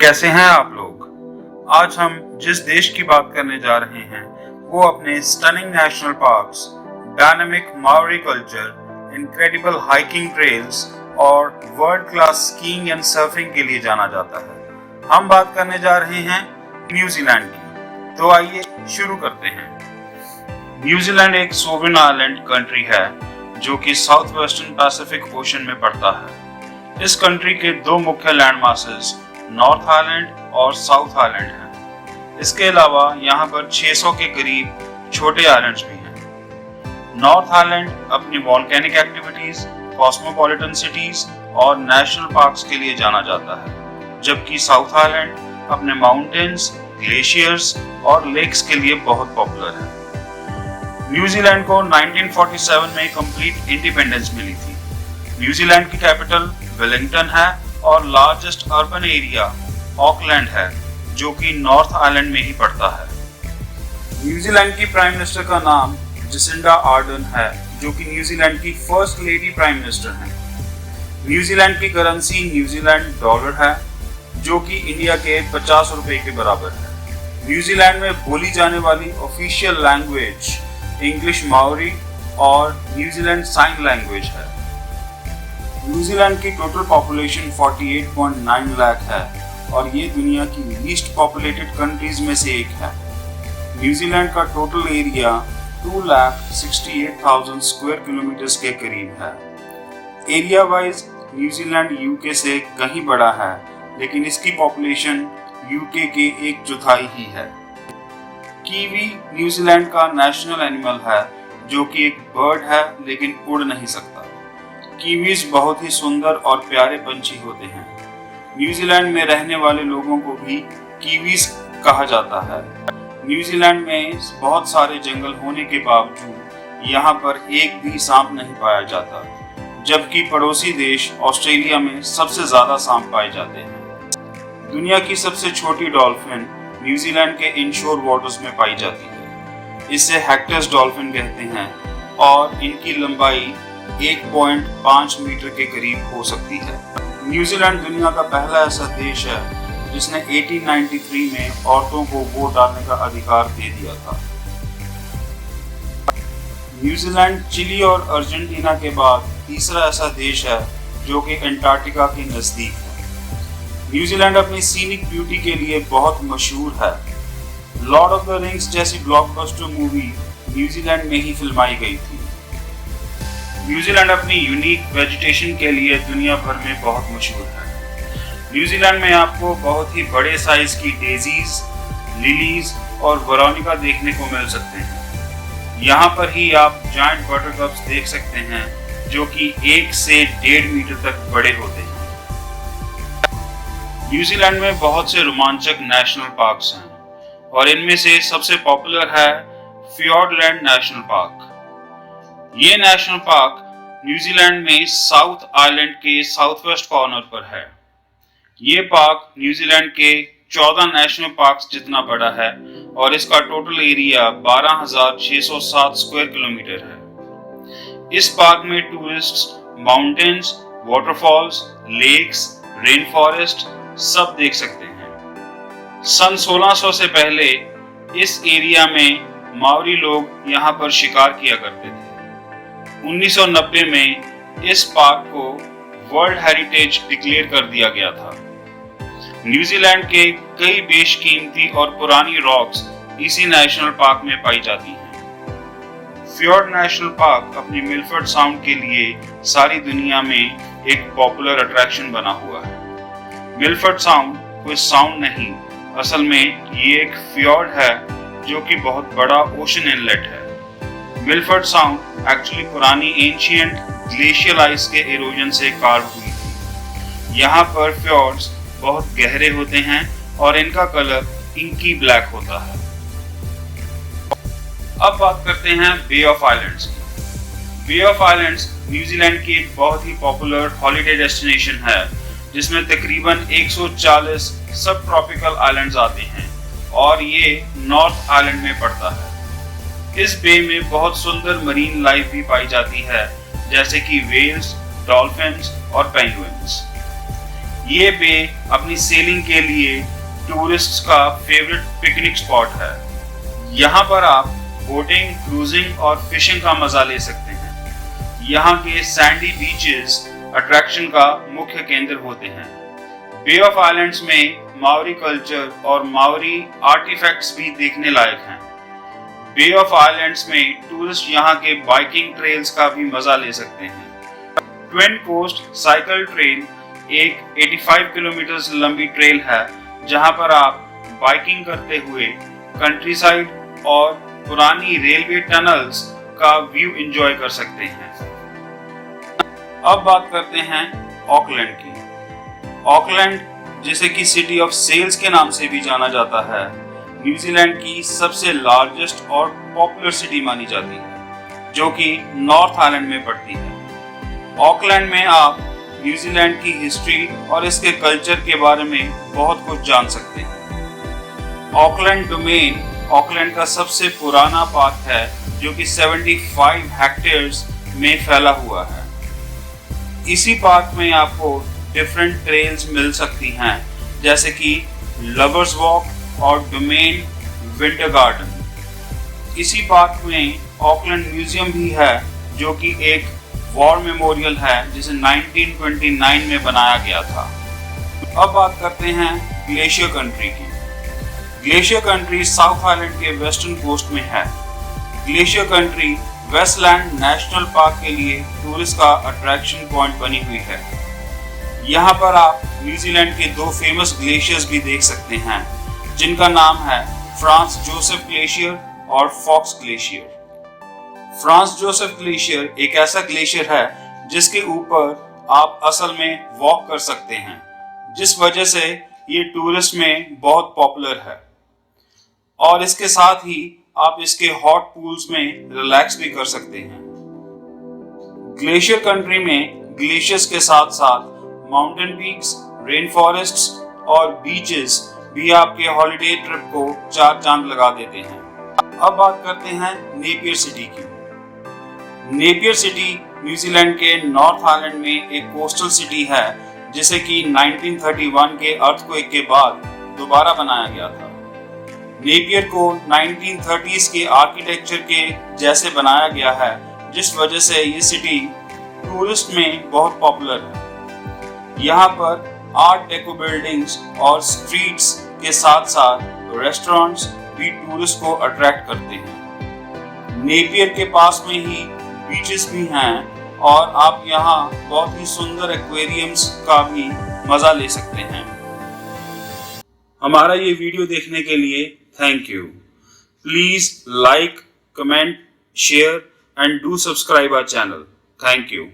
कैसे हैं आप लोग। आज हम जिस देश की बात करने जा रहे हैं वो अपने stunning national parks, dynamic Maori culture, incredible hiking trails और world class skiing and surfing के लिए जाना जाता है। हम बात करने जा रहे हैं न्यूजीलैंड की। तो आइए शुरू करते हैं। न्यूजीलैंड एक सोवरेन आइलैंड कंट्री है जो कि साउथ वेस्टर्न पैसिफिक ओशन में पड़ता है। इस कंट्री के दो मुख्य लैंड मासेस नॉर्थ आइलैंड और साउथ आइलैंड हैं। इसके अलावा यहाँ पर 600 के करीब छोटे आइलैंड्स भी हैं। नॉर्थ आइलैंड अपनी वॉल्केनिक एक्टिविटीज, कॉस्मोपॉलिटन सिटीज और नेशनल पार्क्स के लिए जाना जाता है, जबकि साउथ आइलैंड अपने माउंटेन्स, ग्लेशियर्स और लेक्स के लिए बहुत पॉपुलर है। न्यूजीलैंड को 1947 में कंप्लीट इंडिपेंडेंस मिली थी। न्यूजीलैंड की कैपिटल वेलिंगटन है और लार्जेस्ट अर्बन एरिया ऑकलैंड है, जो कि नॉर्थ आइलैंड में ही पड़ता है। न्यूजीलैंड की प्राइम मिनिस्टर का नाम जसिंडा आर्डर्न है, जो कि न्यूजीलैंड की फर्स्ट लेडी प्राइम मिनिस्टर हैं। न्यूजीलैंड की करेंसी न्यूजीलैंड डॉलर है, जो कि इंडिया के 50 रुपए के बराबर है। न्यूजीलैंड में बोली जाने वाली ऑफिशियल लैंग्वेज इंग्लिश माओरी और न्यूजीलैंड साइन लैंग्वेज है। न्यूजीलैंड की टोटल पॉपुलेशन 48.9 लाख है और ये दुनिया की लीस्ट पॉपुलेटेड कंट्रीज में से एक है। न्यूजीलैंड का टोटल एरिया 2,68,000 स्क्वायर किलोमीटर के करीब है। एरिया वाइज न्यूजीलैंड यूके से कहीं बड़ा है, लेकिन इसकी पॉपुलेशन यूके के 1/4 ही है। कीवी न्यूजीलैंड का नेशनल एनिमल है, जो कि एक बर्ड है लेकिन उड़ नहीं सकता। कीवीज बहुत ही सुंदर और प्यारे पंछी होते हैं। न्यूजीलैंड में रहने वाले लोगों को भी कीवीज कहा जाता है। न्यूजीलैंड में बहुत सारे जंगल होने के बावजूद यहाँ पर एक भी सांप नहीं पाया जाता, जबकि पड़ोसी देश ऑस्ट्रेलिया में सबसे ज्यादा सांप पाए जाते हैं। दुनिया की सबसे छोटी डॉल्फिन न्यूजीलैंड के इनशोर वाटर्स में पाई जाती है। इसे हेक्टस डॉल्फिन कहते हैं और इनकी लंबाई 1.5 मीटर के करीब हो सकती है। न्यूजीलैंड दुनिया का पहला ऐसा देश है जिसने 1893 में औरतों को वोट डालने का अधिकार दे दिया था। न्यूजीलैंड चिली और अर्जेंटीना के बाद तीसरा ऐसा देश है जो कि अंटार्कटिका के नजदीक है। न्यूजीलैंड अपनी सीनिक ब्यूटी के लिए बहुत मशहूर है। लॉर्ड ऑफ द रिंग्स जैसी ब्लॉकबस्टर मूवी न्यूजीलैंड में ही फिल्माई गई थी। न्यूजीलैंड अपनी यूनिक वेजिटेशन के लिए दुनिया भर में बहुत मशहूर है। न्यूजीलैंड में आपको बहुत ही बड़े साइज की डेजीज, लिलीज और वेरोनिका देखने को मिल सकते हैं। यहाँ पर ही आप जायंट बटरकप्स देख सकते हैं, जो कि 1 से 1.5 मीटर तक बड़े होते हैं। न्यूजीलैंड में बहुत से रोमांचक नेशनल पार्क्स हैं और इनमें से सबसे पॉपुलर है फियोर्डलैंड नेशनल पार्क। ये नेशनल पार्क न्यूजीलैंड में साउथ आइलैंड के साउथ वेस्ट कॉर्नर पर है। ये पार्क न्यूजीलैंड के 14 नेशनल पार्क्स जितना बड़ा है और इसका टोटल एरिया 12,607 स्क्वायर किलोमीटर है। इस पार्क में tourists mountains, waterfalls, lakes, rain forest सब देख सकते हैं। सन 1600 से पहले इस एरिया में माओरी लोग यहाँ पर शिकार किया करते थे। 1990 में इस पार्क को वर्ल्ड हेरिटेज डिक्लेयर कर दिया गया था। न्यूजीलैंड के कई बेशकीमती और पुरानी रॉक्स इसी नेशनल पार्क में पाई जाती हैं। फ्योर्ड नेशनल पार्क अपनी मिलफर्ड साउंड के लिए सारी दुनिया में एक पॉपुलर अट्रैक्शन बना हुआ है। मिलफर्ड साउंड कोई साउंड नहीं, असल में ये एक फ्योर्ड है जो कि बहुत बड़ा ओशन इनलेट है। मिलफर्ड साउंड एक्चुअली पुरानी एंशिएंट ग्लेशियल आइस के इरोजन से कार्व हुई थी। यहाँ पर फ्योर्ड्स बहुत गहरे होते हैं और इनका कलर इंकी ब्लैक होता है। अब बात करते हैं बे ऑफ आइलैंड्स की। बे ऑफ आइलैंड्स न्यूजीलैंड की एक बहुत ही पॉपुलर हॉलिडे डेस्टिनेशन है, जिसमें तकरीबन 140 सब ट्रॉपिकल आइलैंड्स आते हैं और ये नॉर्थ आइलैंड में पड़ता है। इस बे में बहुत सुंदर मरीन लाइफ भी पाई जाती है, जैसे कि वेल्स, डॉल्फिन्स और पेंगुइन्स। ये बे अपनी सेलिंग के लिए टूरिस्ट्स का फेवरेट पिकनिक स्पॉट है। यहाँ पर आप बोटिंग, क्रूजिंग और फिशिंग का मजा ले सकते हैं। यहाँ के सैंडी बीचेस अट्रैक्शन का मुख्य केंद्र होते हैं। बे ऑफ आइलैंड्स में माओरी कल्चर और माओरी आर्टिफैक्ट्स भी देखने लायक हैं। बे ऑफ आइलैंड्स में टूरिस्ट यहाँ के बाइकिंग ट्रेल्स का भी मजा ले सकते हैं। ट्विन कोस्ट साइकिल ट्रेल एक 85 किलोमीटर लंबी ट्रेल है, जहाँ पर आप बाइकिंग करते हुए कंट्री साइड और पुरानी रेलवे टनल्स का व्यू एंजॉय कर सकते हैं। अब बात करते हैं ऑकलैंड की। ऑकलैंड, जिसे कि सिटी ऑफ सेल्स के नाम से भी जाना जाता है, न्यूजीलैंड की सबसे लार्जेस्ट और पॉपुलर सिटी मानी जाती है, जो कि नॉर्थ आइलैंड में पड़ती है। ऑकलैंड में आप न्यूजीलैंड की हिस्ट्री और इसके कल्चर के बारे में बहुत कुछ जान सकते हैं। ऑकलैंड डोमेन ऑकलैंड का सबसे पुराना पार्क है, जो कि 75 हेक्टेयर्स में फैला हुआ है। इसी पार्क में आपको डिफरेंट ट्रेल्स मिल सकती हैं, जैसे कि लवर्स वॉक और डोमेन विंटर गार्डन। इसी पार्क में ऑकलैंड म्यूजियम भी है, जो कि एक वॉर मेमोरियल है, जिसे 1929 में बनाया गया था। अब बात करते हैं ग्लेशियर कंट्री की। ग्लेशियर कंट्री साउथ आइलैंड के वेस्टर्न कोस्ट में है। Glacier Country Westland National Park के लिए टूरिस्ट का अट्रैक्शन पॉइंट बनी हुई है। यहाँ पर आप न्यूजीलैंड के दो फेमस ग्लेशियर्स भी देख सकते हैं, जिनका नाम है फ्रांस जोसेफ ग्लेशियर और Fox Glacier. Franz Josef Glacier एक ऐसा ग्लेशियर है जिसके ऊपर आप असल में वॉक कर सकते हैं, जिस वजह से ये टूरिस्ट में बहुत पॉपुलर है। और इसके साथ ही आप इसके हॉट पूल्स में रिलैक्स भी कर सकते हैं। ग्लेशियर कंट्री में ग्लेशियर्स के साथ साथ माउंटेन पीक्स, रेन फॉरेस्ट्स और बीचेस भी आपके हॉलिडे ट्रिप को चार चांद लगा देते हैं। अब बात करते हैं नेपियर सिटी की। नेपियर सिटी न्यूजीलैंड के नॉर्थ आइलैंड में एक कोस्टल सिटी है, जिसे कि 1931 के अर्थक्वेक के बाद दोबारा बनाया गया था। नेपियर को 1930s के आर्किटेक्चर के जैसे बनाया गया है, जिस वजह से ये सिटी टूरिस्ट में बहुत पॉपुलर है। यहाँ पर आर्ट डेको बिल्डिंग्स और स्ट्रीट्स के साथ साथ रेस्टोरेंट्स भी टूरिस्ट को अट्रैक्ट करते हैं। नेपियर के पास में ही बीचेस भी हैं और आप यहाँ बहुत ही सुंदर एक्वेरियम्स का भी मजा ले सकते हैं। हमारा ये वीडियो देखने के लिए thank you. Please like, comment, share and do subscribe our channel. Thank you.